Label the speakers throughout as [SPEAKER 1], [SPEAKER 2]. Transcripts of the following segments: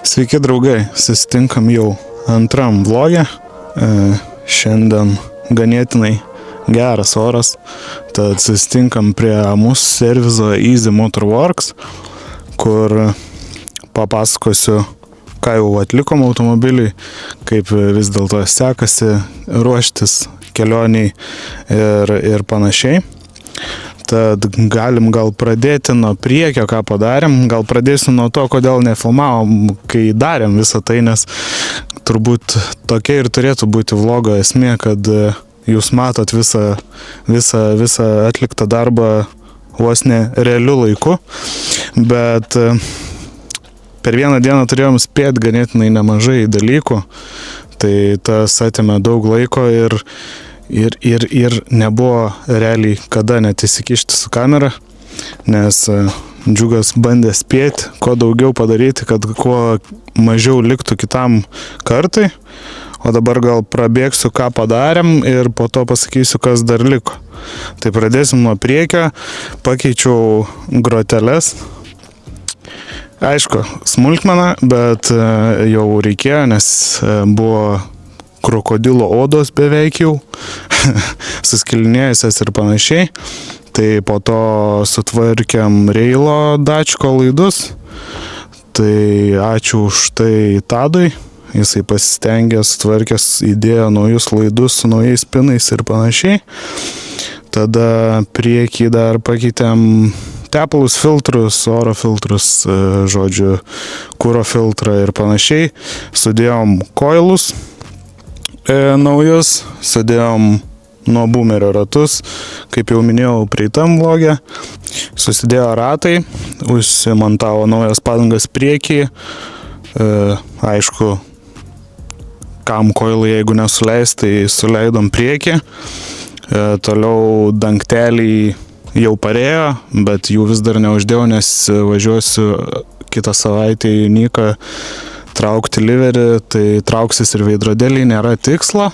[SPEAKER 1] Sveiki draugai, susitinkam jau antram vlogė. Šiandien ganėtinai geras oras, tad susitinkam prie mūsų servizo Easy Motorworks, kur papasakosiu, ką jau atlikom automobiliui, kaip vis dėlto sekasi ruoštis kelioniai ir panašiai. Tad galim gal pradėti nuo priekio, ką padarėm. Gal pradėsiu nuo to, kodėl nefilmavom, kai darėm visą tai, nes turbūt tokia ir turėtų būti vlogo esmė, kad jūs matot visą atliktą darbą vos ne realiu laiku. Bet per vieną dieną turėjom spėti ganėtinai nemažai dalykų, tai tas atėmė daug laiko ir nebuvo realiai kada net įsikišti su kamera, nes Džiugas bandė spėti, kuo daugiau padaryti, kad kuo mažiau liktų kitam kartai, o dabar gal prabėgsiu, ką padarėm ir po to pasakysiu, kas dar liko. Tai pradėsim nuo priekio, pakeičiau groteles. Aišku, smulkmena, bet jau reikėjo, nes buvo krokodilo odos beveik jau, suskilinėjusias ir panašiai. Tai po to sutvarkėm reilo dačko laidus. Tai ačiū už tai Tadui. Jisai pasistengė, sutvarkęs, įdėjo naujus laidus su naujais pinais ir panašiai. Tada priekį dar pakeitėm tepalus, filtrus, oro filtrus, žodžiu, kuro filtrą ir panašiai. Sudėjom koilus naujus, sudėjom nuo boomerio ratus, kaip jau minėjau prieitam vlogė, susidėjo ratai, užsimontavo naujas padangas priekį, aišku, kam koilai, jeigu nesuleis, tai suleidom priekį, toliau dangtelį jau parėjo, bet jų vis dar neuždėjau, nes važiuosiu kitą savaitę į Nyką traukti liverį, tai trauksis ir veidrodėliai, nėra tikslo.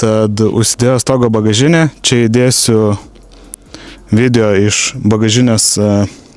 [SPEAKER 1] Tad užsidėjau stogo bagažinę, čia įdėsiu video iš bagažinės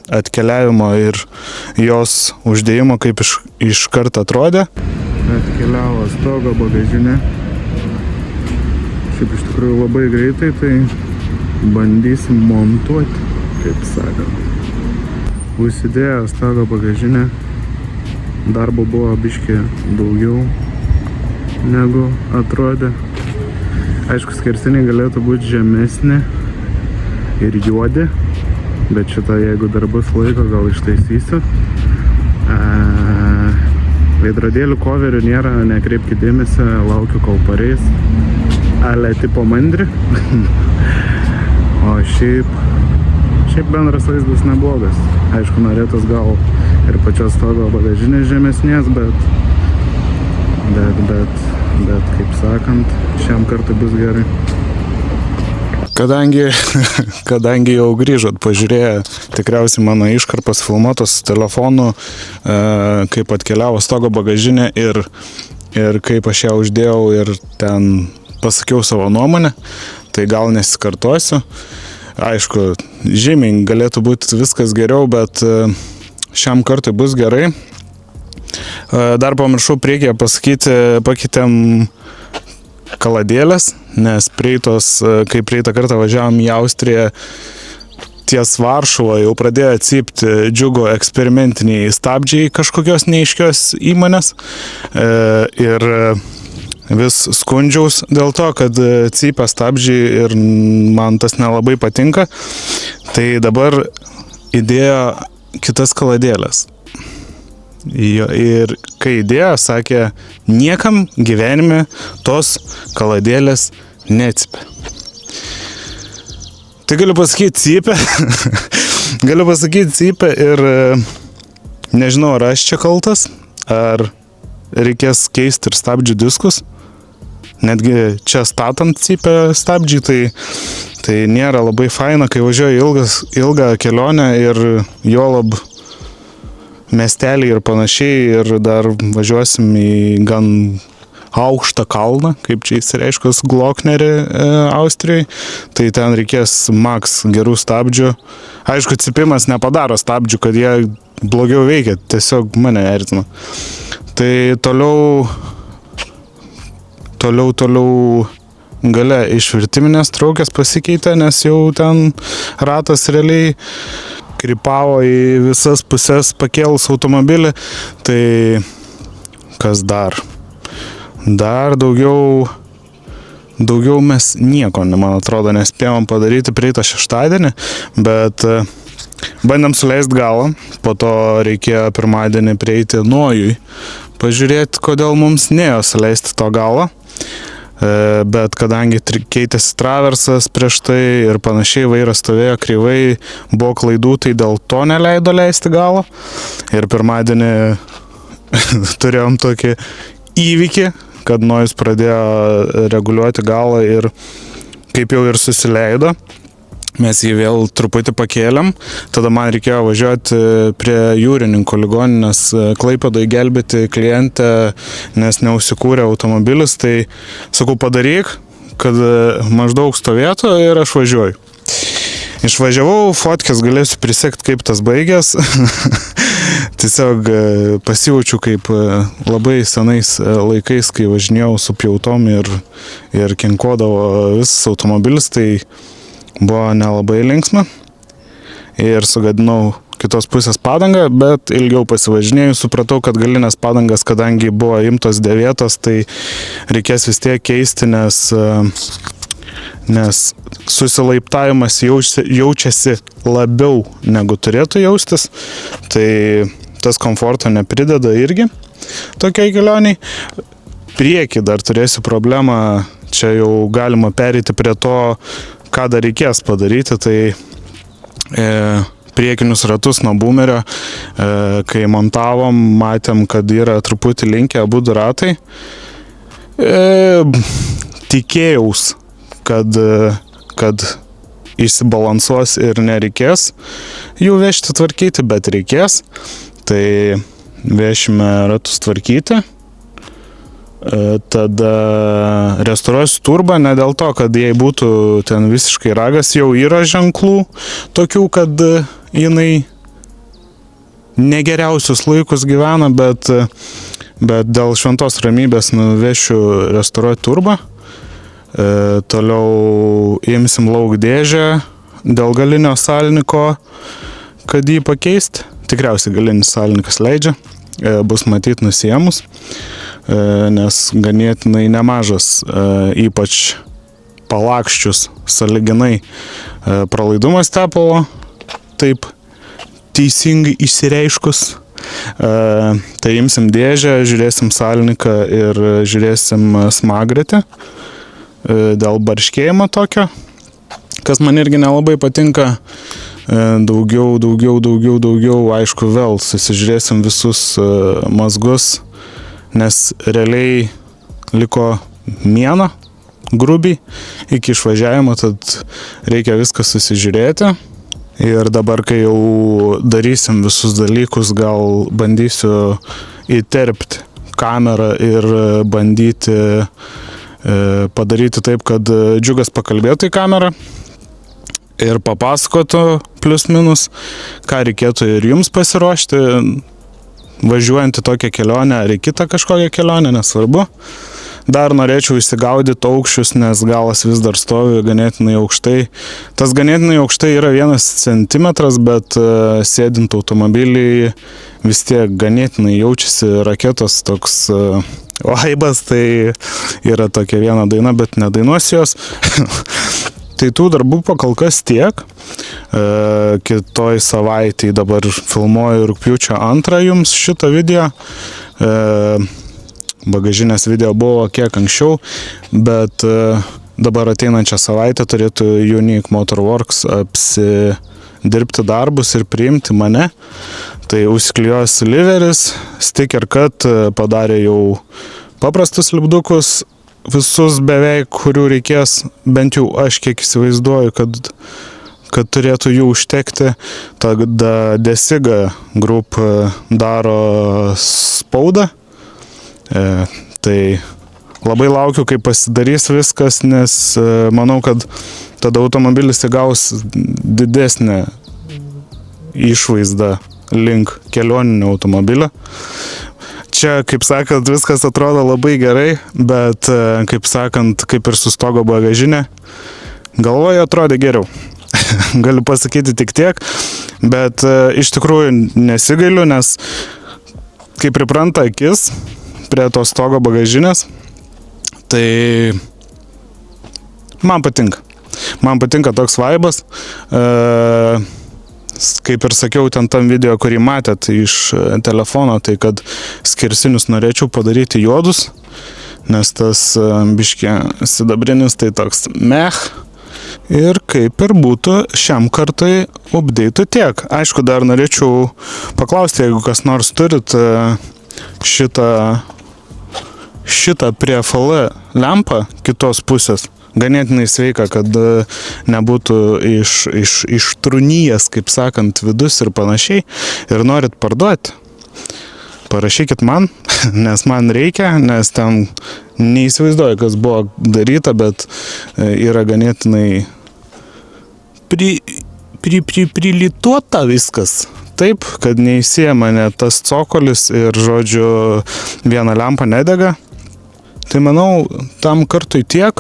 [SPEAKER 1] atkeliavimo ir jos uždėjimo, kaip iš karto atrodė. Atkeliavo stogo bagažinė. Šiaip iš tikrųjų labai greitai, tai bandysim montuoti, kaip sakant. Užsidėjau stogo bagažinę. Darbo buvo biškį daugiau negu atrodė. Aišku, skersiniai galėtų būti žemesni ir juodi, bet šitą, jeigu dar bus laiko, gal ištaisysiu. Veidrodėlių koverių nėra, nekreipkite dėmesio, laukiu kol pareis. Ale tipo mandri. O šiaip bendras vaizdas neblogas. Aišku, norėtas gal ir pačios stogo bagažinės žemesnės, bet kaip sakant, šiam kartui bus gerai. Kadangi jau grįžot, pažiūrėję tikriausiai mano iškarpas filmuotos su telefonu, kaip atkeliavo stogo bagažinė ir kaip aš ją uždėjau ir ten pasakiau savo nuomonę, tai gal nesikartosiu. Aišku, žymiai galėtų būti viskas geriau, bet šiam kartui bus gerai. Dar pamiršau priekyje pasakyti, pakeitėm kaladėlės, nes kai praeitą kartą važiavom į Austriją ties Varšuva, jau pradėjo cypti Džiugo eksperimentiniai stabdžiai kažkokios neaiškios įmonės. Ir vis skundžiaus dėl to, kad cypia stabdžiai ir man tas nelabai patinka. Tai dabar įdėjo kitas kaladėlės. Ir kai įdėjo, sakė, niekam gyvenime tos kaladėlės necipia. Tai galiu pasakyti cypia ir nežinau, ar aš čia kaltas, ar reikės keisti ir stabdžių diskus. Netgi čia statant cypia stabdžiai, tai nėra labai faina, kai važiuoju ilgą kelionę ir juolab miestelį ir panašiai, ir dar važiuosim į gan aukštą kalną, kaip čia įsireiškus Glocknerį Austrijai, tai ten reikės maks gerų stabdžių. Aišku, cypimas nepadaro stabdžių, kad jie blogiau veikia, tiesiog mane erzina. Tai toliau gale išvirtiminės traukės pasikeitė, nes jau ten ratas realiai krypavo į visas pusės pakėlus automobilį. Tai kas dar? Dar daugiau mes nieko, man atrodo, nespėjom padaryti praeitą šeštadienį, bet bandėm suleisti galą, po to reikėjo pirmadienį prieiti Nojui, pažiūrėti, kodėl mums neėjo suleisti to galą. Bet kadangi keitėsi traversas prieš tai ir panašiai, vairas stovėjo kreivai, buvo klaidų, tai dėl to neleido leisti galą. Ir pirmadienį turėjom tokį įvykį, kad Nojus pradėjo reguliuoti galą ir kaip jau ir susileido. Mes jį vėl truputį pakėlėm, tada man reikėjo važiuoti prie jūrininkų ligoninės Klaipėdoje gelbėti klientę, nes neužsikūrė automobilis, tai sakau, padaryk, kad maždaug stovėtų ir aš važiuoju. Išvažiavau, fotkės galėsiu prisekti, kaip tas baigės. Tiesiog pasijaučiu kaip labai senais laikais, kai važinėjau su pjautom ir kinkodavo visas automobilis, tai buvo nelabai linksma ir sugadinau kitos pusės padangą, bet ilgiau pasivažinėjus supratau, kad galinės padangas, kadangi buvo imtos dėvėtos, tai reikės vis tiek keisti, nes susilaiptavimas jaučiasi labiau negu turėtų jaustis, tai tas komforto neprideda irgi tokiai kelioniai. Priekį dar turėsiu problemą, čia jau galima pereiti prie to, ką dar reikės padaryti, tai priekinius ratus nuo boomerio, kai montavom, matėm, kad yra truputį linkę abu du ratai. Tikėjaus, kad išsibalansuos ir nereikės jų vežti tvarkyti, bet reikės. Tai vešime ratus tvarkyti. Tada restauruosiu turbą, ne dėl to, kad jai būtų ten visiškai ragas, jau yra ženklų tokių, kad jinai negeriausius laikus gyvena, bet dėl šventos ramybės nuvešiu restauruoti turbą. Toliau imsim laukdėžę dėl galinio salniko, kad jį pakeisti. Tikriausiai galinis salnikas leidžia, bus matyti nusiemus, nes ganėtinai nemažas, ypač palakščius sąlyginai pralaidumas tepalo, taip teisingai išsireiškus. Tai imsim dėžę, žiūrėsim salniką ir žiūrėsim smagretę dėl barškėjimo tokio, kas man irgi nelabai patinka. Daugiau, aišku, vėl susižiūrėsim visus mazgus, nes realiai liko mėnuo grubiai iki išvažiavimo, tad reikia viską susižiūrėti. Ir dabar, kai jau darysim visus dalykus, gal bandysiu įterpti kamerą ir bandyti padaryti taip, kad Džiugas pakalbėtų į kamerą ir papasakotų plius minus, ką reikėtų ir jums pasiruošti, važiuojant į tokią kelionę ar į kitą kažkokią kelionę, nesvarbu. Dar norėčiau išsigaudyti aukščius, nes galas vis dar stovi ganėtinai aukštai. Tas ganėtinai aukštai yra 1 centimetras, bet sėdint automobilį vis tiek ganėtinai jaučiasi raketos toks vaibas, tai yra tokia viena daina, bet nedainuosiu jos. Tai tų darbų pakol kas tiek. Kitoj savaitėj dabar filmuoju rugpjūčio 2 jums šitą video. Bagažinės video buvo kiek anksčiau, bet dabar ateinančią savaitę turėtų Unique Motorworks apsidirbti darbus ir priimti mane. Tai užsiklijuos liveris, sticker cut, padarė jau paprastus lipdukus, visus beveik, kurių reikės, bent jau aš kiek įsivaizduoju, kad turėtų jų užtekti. Tada Desiga Group daro spaudą. Tai Labai laukiu, kai pasidarys viskas, nes manau, kad tada automobilis įgaus didesnę išvaizdą link kelioninio automobilio. Čia, kaip sakant, viskas atrodo labai gerai, bet, kaip sakant, kaip ir su stogo bagažinė, galvoje atrodė geriau. Galiu pasakyti tik tiek, bet iš tikrųjų nesigailiu, nes kai pripranta akis prie to stogo bagažinės, tai man patinka. Man patinka toks vaibas. Kaip ir sakiau ten tam video, kurį matėt iš telefono, tai kad skersinius norėčiau padaryti juodus, nes tas biškė sidabrinis tai toks meh. Ir kaip ir būtų šiam kartui update'ų tiek. Aišku, dar norėčiau paklausti, jeigu kas nors turit šitą prie FL lempą kitos pusės, ganėtinai sveika, kad nebūtų ištrūnyjęs, kaip sakant, vidus ir panašiai, ir norit parduoti, parašykit man, nes man reikia, nes ten neįsivaizduoju, kas buvo daryta, bet yra ganėtinai prilituota viskas. Taip, kad neįsijama net tas cokolis ir, žodžiu, viena lempa nedega. Tai manau, tam kartui tiek.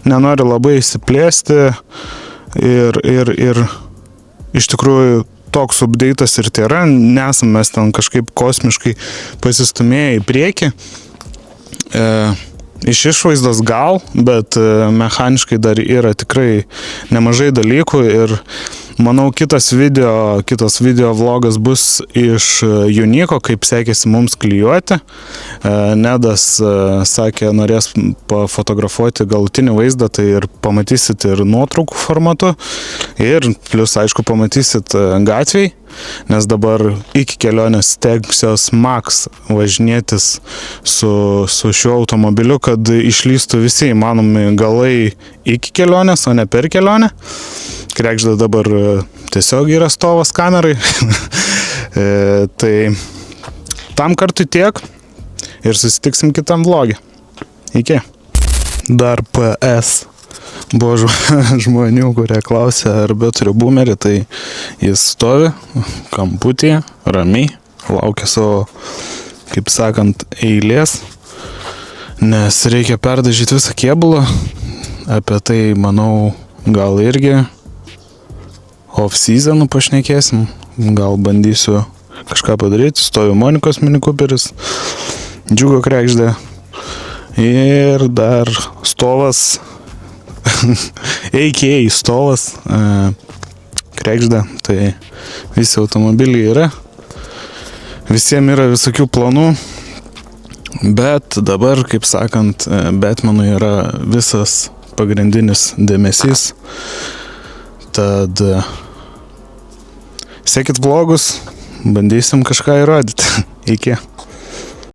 [SPEAKER 1] Nenori labai įsiplėsti ir iš tikrųjų toks update'as ir tai yra, nesam mes ten kažkaip kosmiškai pasistumėję į priekį. Iš išvaizdos gal, bet mechaniškai dar yra tikrai nemažai dalykų ir manau kitas video vlogas bus iš Unico, kaip sekėsi mums klijuoti. Nedas sakė, norės pafotografuoti galutinį vaizdą, tai ir pamatysit ir nuotraukų formatu. Ir plus, aišku, pamatysit gatviai, nes dabar iki kelionės stengsiuos max važinėtis su šiuo automobiliu, kad išlystų visi įmanomi galai iki kelionės, o ne per kelionę. Krekžda dabar tiesiog yra stovas kamerai. Tai tam kartui tiek ir susitiksim kitam vlogį. Iki. Dar PS. Buvo žmonių, kurie klausė, ar be turiu boomerį, tai jis stovi kamputyje, ramiai, laukia savo, kaip sakant, eilės, nes reikia perdažyti visą kėbulą. Apie tai, manau, gal irgi off-seasonų pašnekėsim, gal bandysiu kažką padaryti. Stovi Monikos Mini Cooperis, Džiugo Krekždė ir dar stovas, AKA stovas, Krekždė. Tai visi automobiliai yra, visiems yra visokių planų, bet dabar, kaip sakant, Batmanui yra visas pagrindinis dėmesys. Tad sekit vlogus, bandysim kažką įrodyti. Iki.